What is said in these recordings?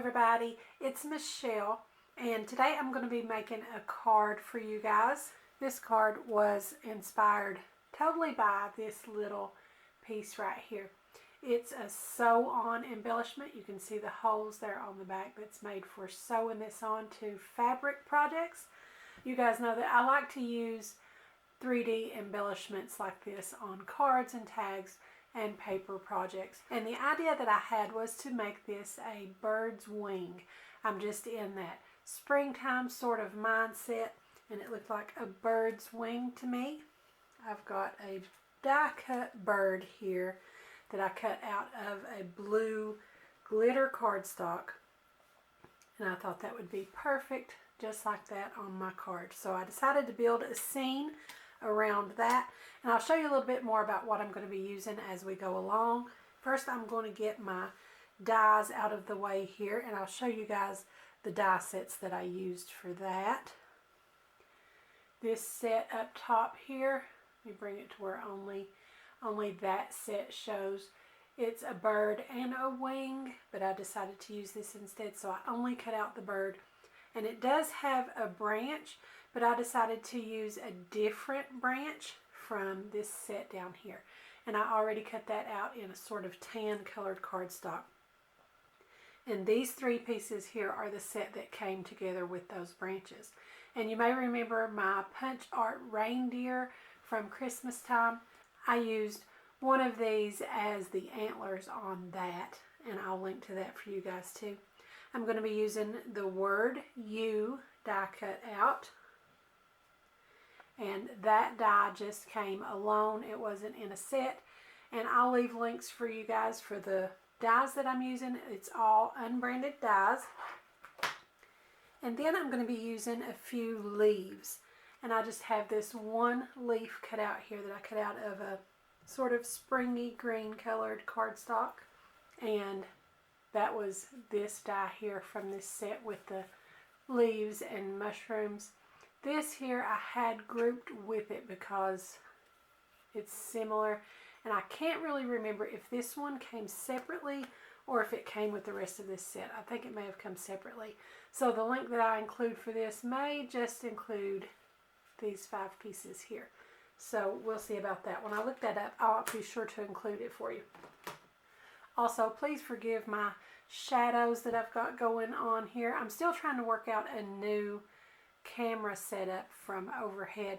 everybody, it's Michelle, and today I'm going to be making a card for you guys. This card was inspired totally by this little piece right here. It's a sew on embellishment. You can see the holes there on the back that's made for sewing this on to fabric projects. You guys know that I like to use 3D embellishments like this on cards and tags and paper projects. And the idea that I had was to make this a bird's wing. I'm just in that springtime sort of mindset, and it looked like a bird's wing to me. I've got a die cut bird here that I cut out of a blue glitter cardstock, and I thought that would be perfect just like that on my card. So I decided to build a scene around that, and I'll show you a little bit more about what I'm going to be using as we go along. First, I'm going to get my dies out of the way here, and I'll show you guys the die sets that I used for that. This set up top here, let me bring it to where only that set shows. It's a bird and a wing, but I decided to use this instead, so I only cut out the bird. And it does have a branch, but I decided to use a different branch from this set down here. And I already cut that out in a sort of tan colored cardstock. And these three pieces here are the set that came together with those branches. And you may remember my punch art reindeer from Christmas time. I used one of these as the antlers on that, and I'll link to that for you guys too. I'm going to be using the word you die cut out, and that die just came alone. It wasn't in a set, and I'll leave links for you guys for the dies that I'm using. It's all unbranded dies. And then I'm going to be using a few leaves, and I just have this one leaf cut out here that I cut out of a sort of springy green colored cardstock, and that was this die here from this set with the leaves and mushrooms. This here I had grouped with it because it's similar, and I can't really remember if this one came separately or if it came with the rest of this set. I think it may have come separately. So the link that I include for this may just include these 5 pieces here. So we'll see about that. When I look that up, I'll be sure to include it for you. Also, please forgive my shadows that I've got going on here. I'm still trying to work out a new camera setup from overhead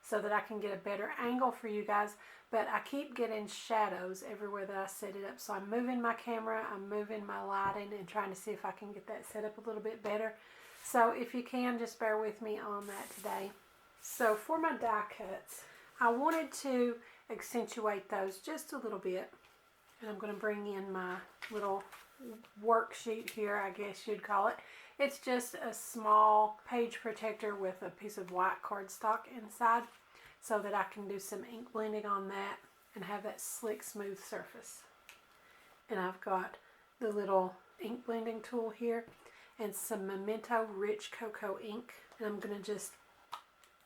so that I can get a better angle for you guys, but I keep getting shadows everywhere that I set it up. So I'm moving my camera, I'm moving my lighting, and trying to see if I can get that set up a little bit better. So if you can, just bear with me on that today. So for my die cuts, I wanted to accentuate those just a little bit, and I'm going to bring in my little worksheet here, I guess you'd call it. It's just a small page protector with a piece of white cardstock inside so that I can do some ink blending on that and have that slick, smooth surface. And I've got the little ink blending tool here and some Memento Rich Cocoa ink, and I'm going to just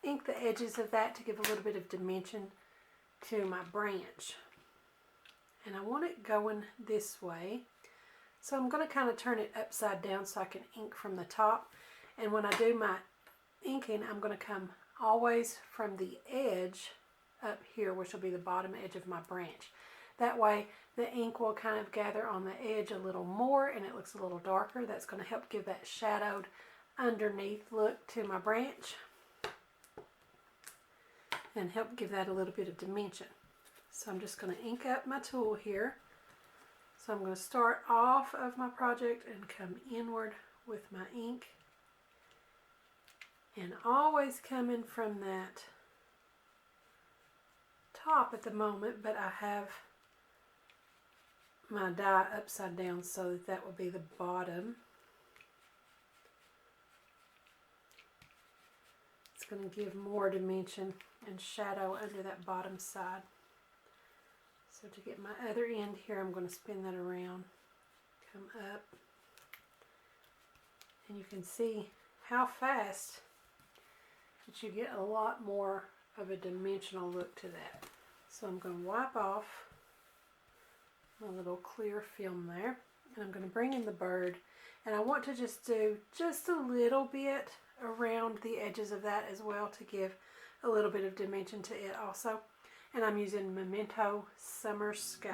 ink the edges of that to give a little bit of dimension to my branch. And I want it going this way, so I'm going to kind of turn it upside down so I can ink from the top. And when I do my inking, I'm going to come always from the edge up here, which will be the bottom edge of my branch. That way the ink will kind of gather on the edge a little more and it looks a little darker. That's going to help give that shadowed underneath look to my branch and help give that a little bit of dimension. So I'm just going to ink up my tool here. So I'm going to start off of my project and come inward with my ink, and always coming from that top at the moment, but I have my die upside down so that that will be the bottom. It's going to give more dimension and shadow under that bottom side. So to get my other end here, I'm going to spin that around, come up, and you can see how fast that you get a lot more of a dimensional look to that. So I'm going to wipe off my little clear film there, and I'm going to bring in the bird, And I want to just do just a little bit around the edges of that as well to give a little bit of dimension to it also. And I'm using Memento Summer Sky.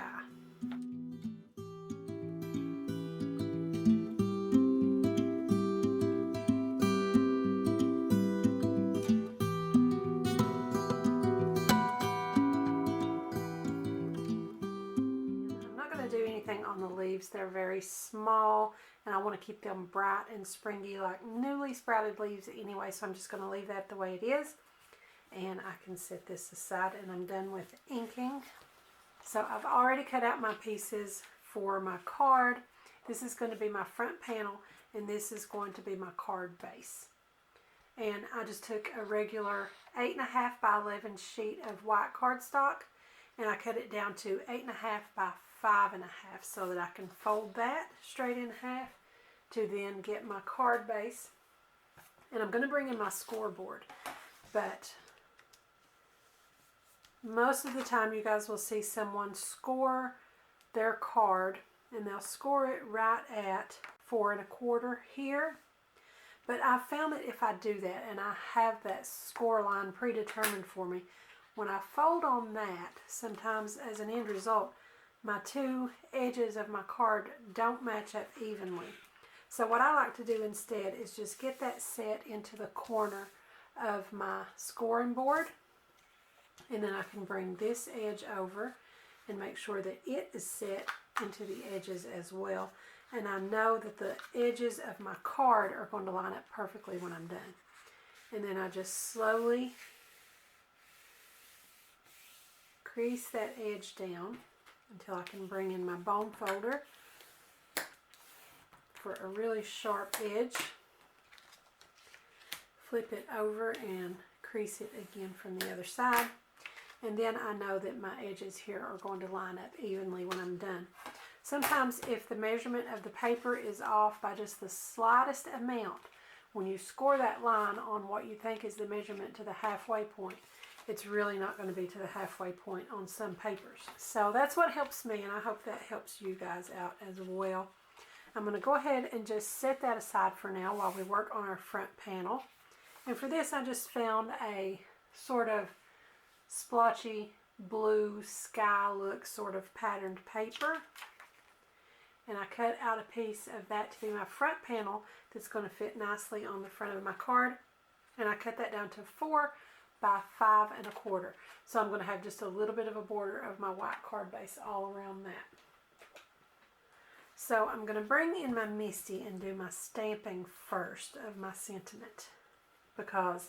Do anything on the leaves. They're very small and I want to keep them bright and springy like newly sprouted leaves anyway, so I'm just going to leave that the way it is, and I can set this aside and I'm done with inking. So I've already cut out my pieces for my card. This is going to be my front panel and this is going to be my card base, and I just took a regular 8.5 by 11 sheet of white cardstock and I cut it down to 8.5 by 5.5 so that I can fold that straight in half to then get my card base. And I'm going to bring in my scoreboard, but most of the time you guys will see someone score their card and they'll score it right at 4 1/4 here. But I found that if I do that and I have that score line predetermined for me, when I fold on that, sometimes as an end result, my two edges of my card don't match up evenly. So what I like to do instead is just get that set into the corner of my scoring board, and then I can bring this edge over and make sure that it is set into the edges as well. And I know that the edges of my card are going to line up perfectly when I'm done. And then I just slowly crease that edge down until I can bring in my bone folder for a really sharp edge. Flip it over and crease it again from the other side. And then I know that my edges here are going to line up evenly when I'm done. Sometimes if the measurement of the paper is off by just the slightest amount, when you score that line on what you think is the measurement to the halfway point, it's really not going to be to the halfway point on some papers. So that's what helps me, and I hope that helps you guys out as well. I'm going to go ahead and just set that aside for now while we work on our front panel. And for this, I just found a sort of splotchy blue sky look sort of patterned paper. And I cut out a piece of that to be my front panel that's going to fit nicely on the front of my card. And I cut that down to 4 by 5 1/4. So I'm going to have just a little bit of a border of my white card base all around that. So I'm going to bring in my Misty and do my stamping first of my sentiment, because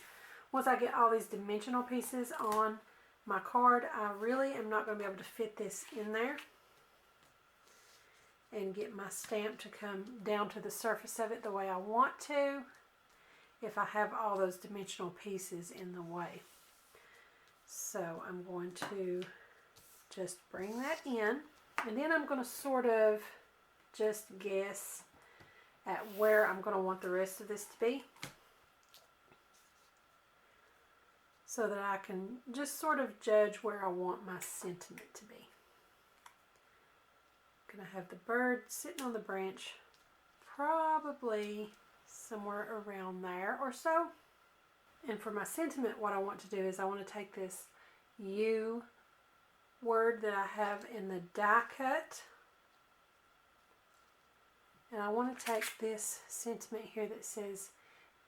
once I get all these dimensional pieces on my card, I really am not going to be able to fit this in there and get my stamp to come down to the surface of it the way I want to if I have all those dimensional pieces in the way. So I'm going to just bring that in, and then I'm going to sort of just guess at where I'm going to want the rest of this to be, so that I can just sort of judge where I want my sentiment to be. I'm going to have the bird sitting on the branch probably somewhere around there or so. And for my sentiment, what I want to do is I want to take this U word that I have in the die cut, and I want to take this sentiment here that says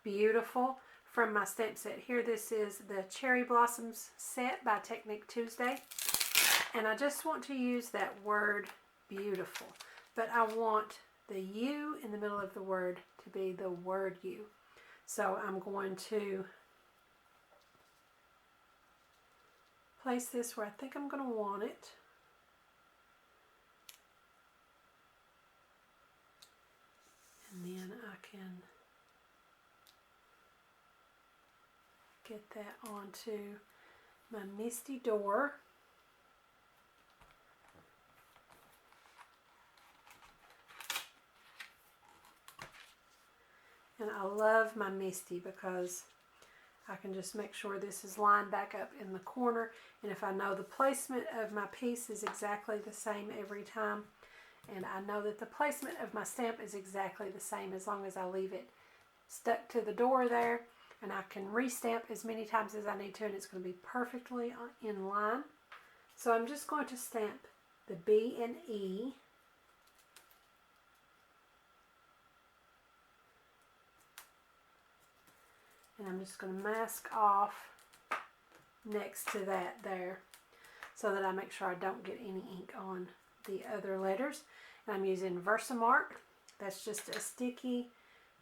"Beautiful" from my stamp set here. This is the Cherry Blossoms set by Technique Tuesday, and I just want to use that word "beautiful," but I want the U in the middle of the word to be the word U. So I'm going to place this where I think I'm going to want it. And then I can get that onto my Misty door. And I love my Misty because I can just make sure this is lined back up in the corner, and if I know the placement of my piece is exactly the same every time, And I know that the placement of my stamp is exactly the same as long as I leave it stuck to the door there. And I can re-stamp as many times as I need to, and it's going to be perfectly in line. So I'm just going to stamp the B and E. And I'm just going to mask off next to that there so that I make sure I don't get any ink on the other letters. And I'm using Versamark. That's just a sticky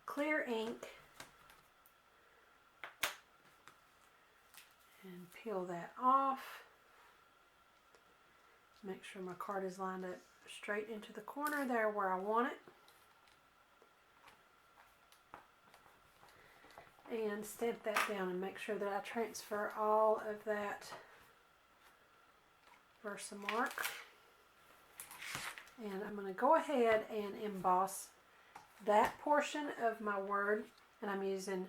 clear ink. And peel that off. Make sure my card is lined up straight into the corner there where I want it. And stamp that down and make sure that I transfer all of that Versamark. And I'm going to go ahead and emboss that portion of my word. And I'm using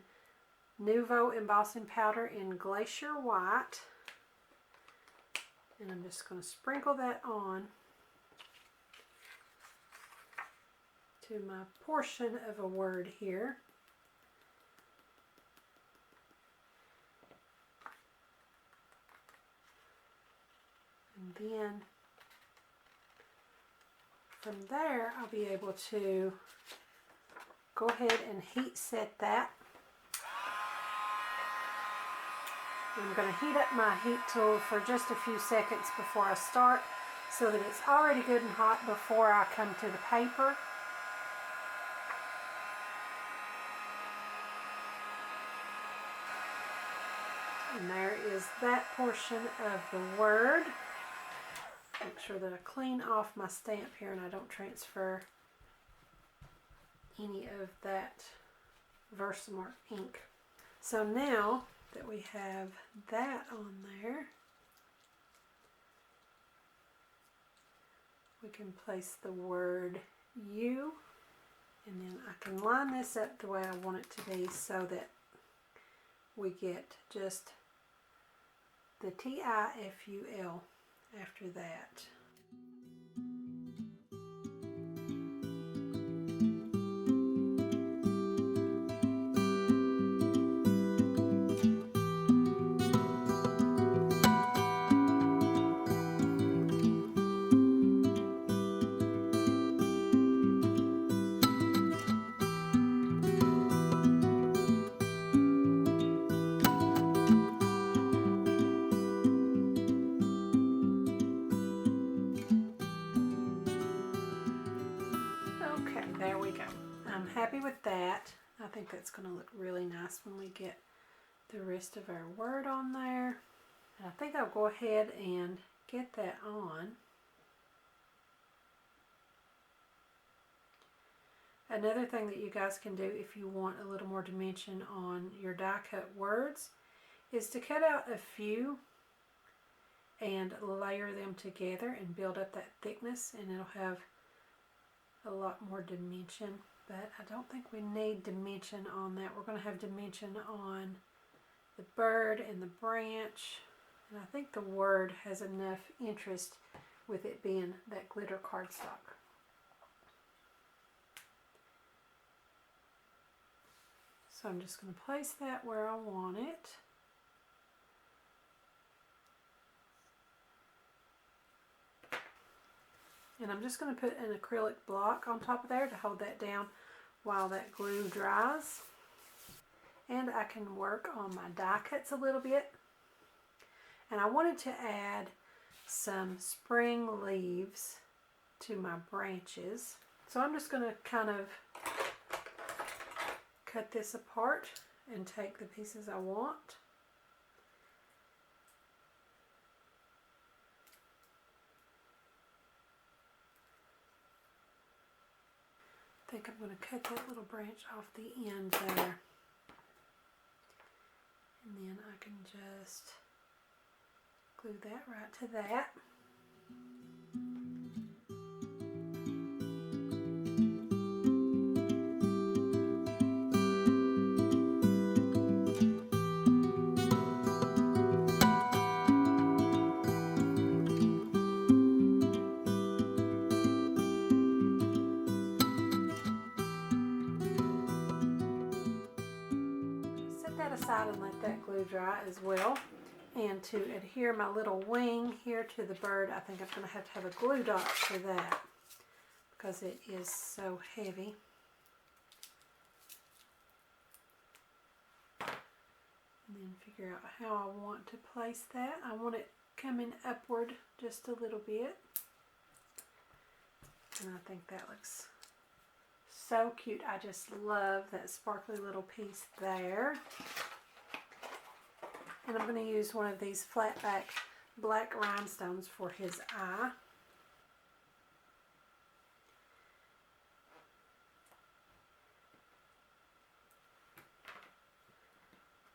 Nuvo embossing powder in Glacier White. And I'm just going to sprinkle that on to my portion of a word here. And then from there, I'll be able to go ahead and heat set that. I'm going to heat up my heat tool for just a few seconds before I start so that it's already good and hot before I come to the paper. And there is that portion of the word. Make sure that I clean off my stamp here and I don't transfer any of that Versamark ink. So now that we have that on there, we can place the word you, and then I can line this up the way I want it to be so that we get just the TIFUL after that. There we go. I'm happy with that. I think that's going to look really nice when we get the rest of our word on there. And I think I'll go ahead and get that on. Another thing that you guys can do if you want a little more dimension on your die cut words is to cut out a few and layer them together and build up that thickness, and it'll have a lot more dimension. But I don't think we need dimension on that. We're going to have dimension on the bird and the branch, and I think the word has enough interest with it being that glitter cardstock. So I'm just going to place that where I want it. And I'm just going to put an acrylic block on top of there to hold that down while that glue dries. And I can work on my die cuts a little bit. And I wanted to add some spring leaves to my branches. So I'm just going to kind of cut this apart and take the pieces I want. I think I'm going to cut that little branch off the end there. And then I can just glue that right to that. that aside and let that glue dry as well. And to adhere my little wing here to the bird, I think I'm going to have a glue dot for that because it is so heavy. And then figure out how I want to place that. I want it coming upward just a little bit. And I think that looks so cute. I just love that sparkly little piece there. And I'm going to use one of these flat back black rhinestones for his eye.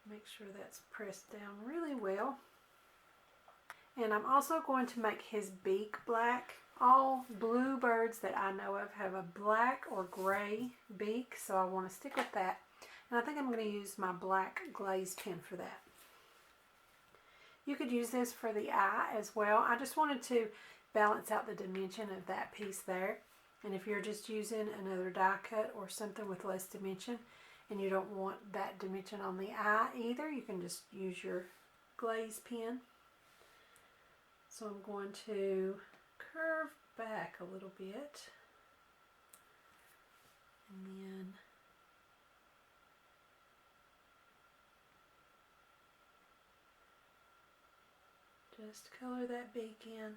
Make sure that's pressed down really well. And I'm also going to make his beak black. All bluebirds that I know of have a black or gray beak, so I want to stick with that. And I think I'm going to use my black glaze pen for that. You could use this for the eye as well. I just wanted to balance out the dimension of that piece there. And if you're just using another die cut or something with less dimension and you don't want that dimension on the eye either, you can just use your glaze pen. So I'm going to curve back a little bit and then just color that beak in.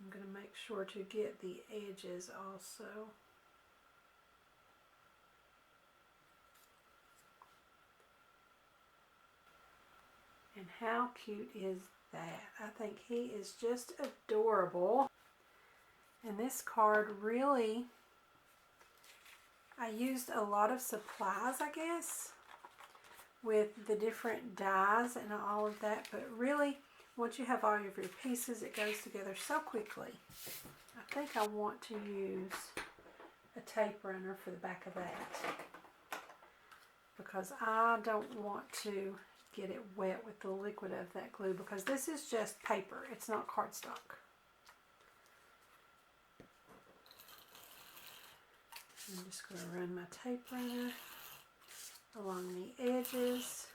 I'm going to make sure to get the edges also. And how cute is that? I think he is just adorable. And this card really, I used a lot of supplies, I guess, with the different dies and all of that. But really, once you have all of your pieces, it goes together so quickly. I think I want to use a tape runner for the back of that because I don't want to get it wet with the liquid of that glue because this is just paper. It's not cardstock. I'm just going to run my tape runner along the edges.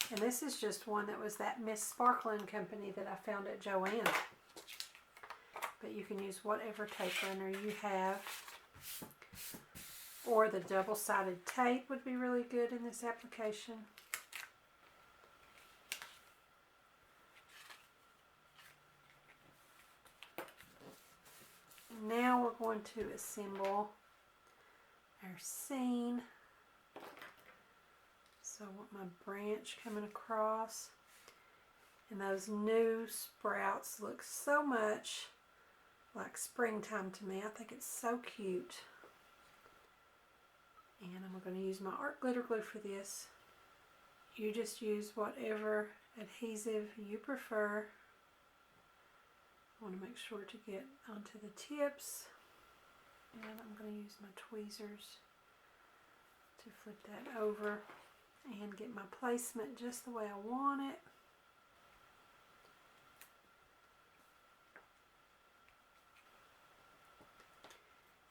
And this is just one that was that Miss Sparkling company that I found at Joann's. But you can use whatever tape runner you have. Or the double-sided tape would be really good in this application. Now we're going to assemble our scene. So I want my branch coming across. And those new sprouts look so much like springtime to me. I think it's so cute. And I'm going to use my art glitter glue for this. You just use whatever adhesive you prefer. I want to make sure to get onto the tips. And I'm going to use my tweezers to flip that over and get my placement just the way I want it.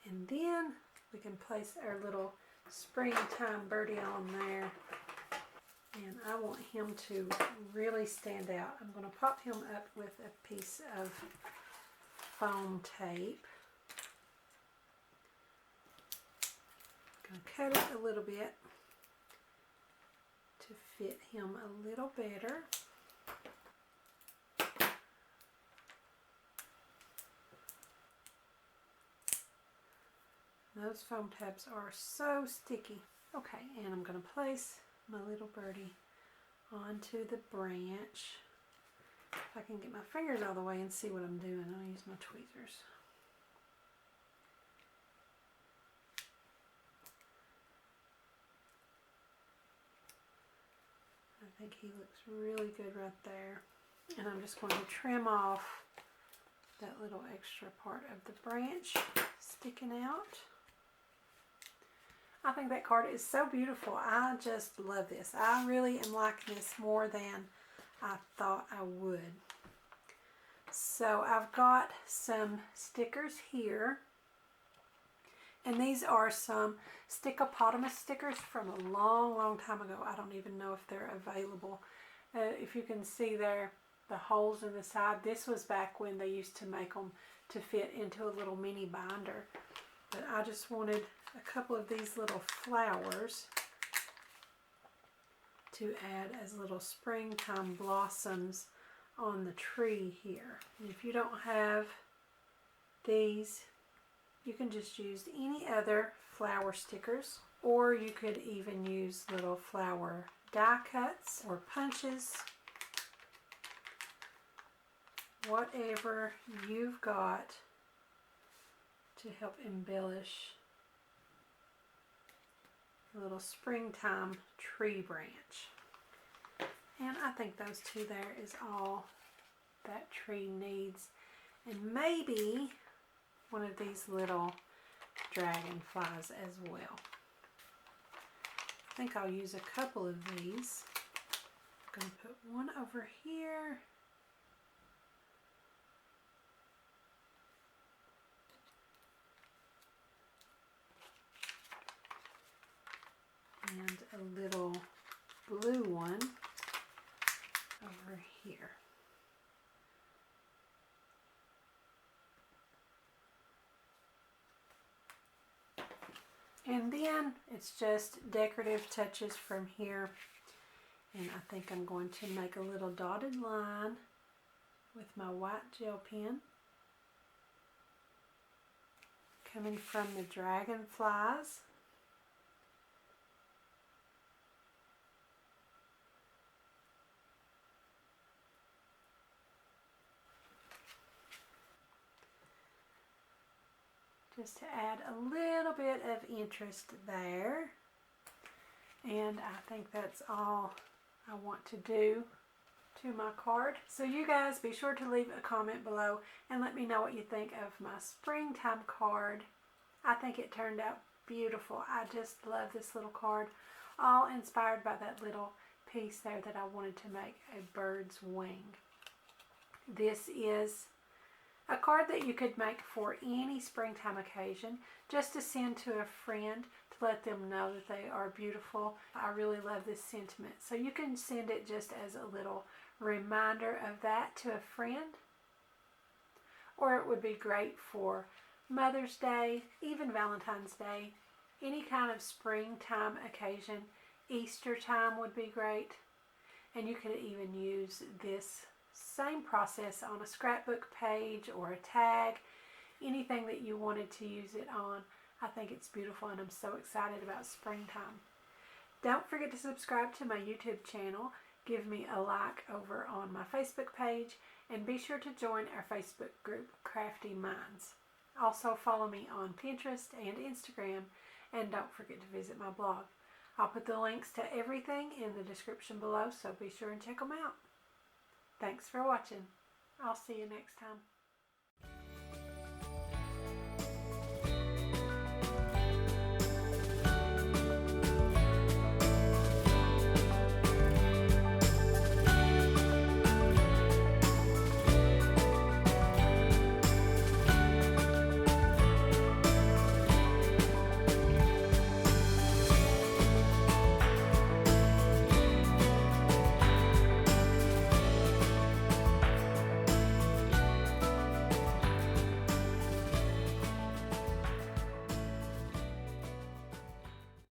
And then we can place our little springtime birdie on there. And I want him to really stand out. I'm going to pop him up with a piece of foam tape. I'm going to cut it a little bit to fit him a little better. Those foam tabs are so sticky. Okay, and I'm going to place my little birdie onto the branch. If I can get my fingers out of the way and see what I'm doing, I'll use my tweezers. I think he looks really good right there. And I'm just going to trim off that little extra part of the branch sticking out. I think that card is so beautiful. I just love this. I really am liking this more than I thought I would. So I've got some stickers here. And these are some Stickopotamus stickers from a long, long time ago. I don't even know if they're available. If you can see there, the holes in the side. This was back when they used to make them to fit into a little mini binder. But I just wanted a couple of these little flowers to add as little springtime blossoms on the tree here. And if you don't have these, you can just use any other flower stickers, or you could even use little flower die cuts or punches. Whatever you've got to help embellish a little springtime tree branch. And I think those two there is all that tree needs. And maybe one of these little dragonflies as well. I think I'll use a couple of these. I'm going to put one over here. And a little blue one over here. And then it's just decorative touches from here. And I think I'm going to make a little dotted line with my white gel pen, coming from the dragonflies. Just to add a little bit of interest there. And I think that's all I want to do to my card. So you guys be sure to leave a comment below and let me know what you think of my springtime card. I think it turned out beautiful. I just love this little card. All inspired by that little piece there that I wanted to make a bird's wing. This is a card that you could make for any springtime occasion, just to send to a friend to let them know that they are beautiful. I really love this sentiment. So you can send it just as a little reminder of that to a friend. Or it would be great for Mother's Day, even Valentine's Day, any kind of springtime occasion. Easter time would be great. And you could even use this same process on a scrapbook page or a tag, anything that you wanted to use it on. I think it's beautiful and I'm so excited about springtime. Don't forget to subscribe to my YouTube channel, give me a like over on my Facebook page, and be sure to join our Facebook group, Craftie Minds. Also follow me on Pinterest and Instagram, and don't forget to visit my blog. I'll put the links to everything in the description below, so be sure and check them out. Thanks for watching. I'll see you next time.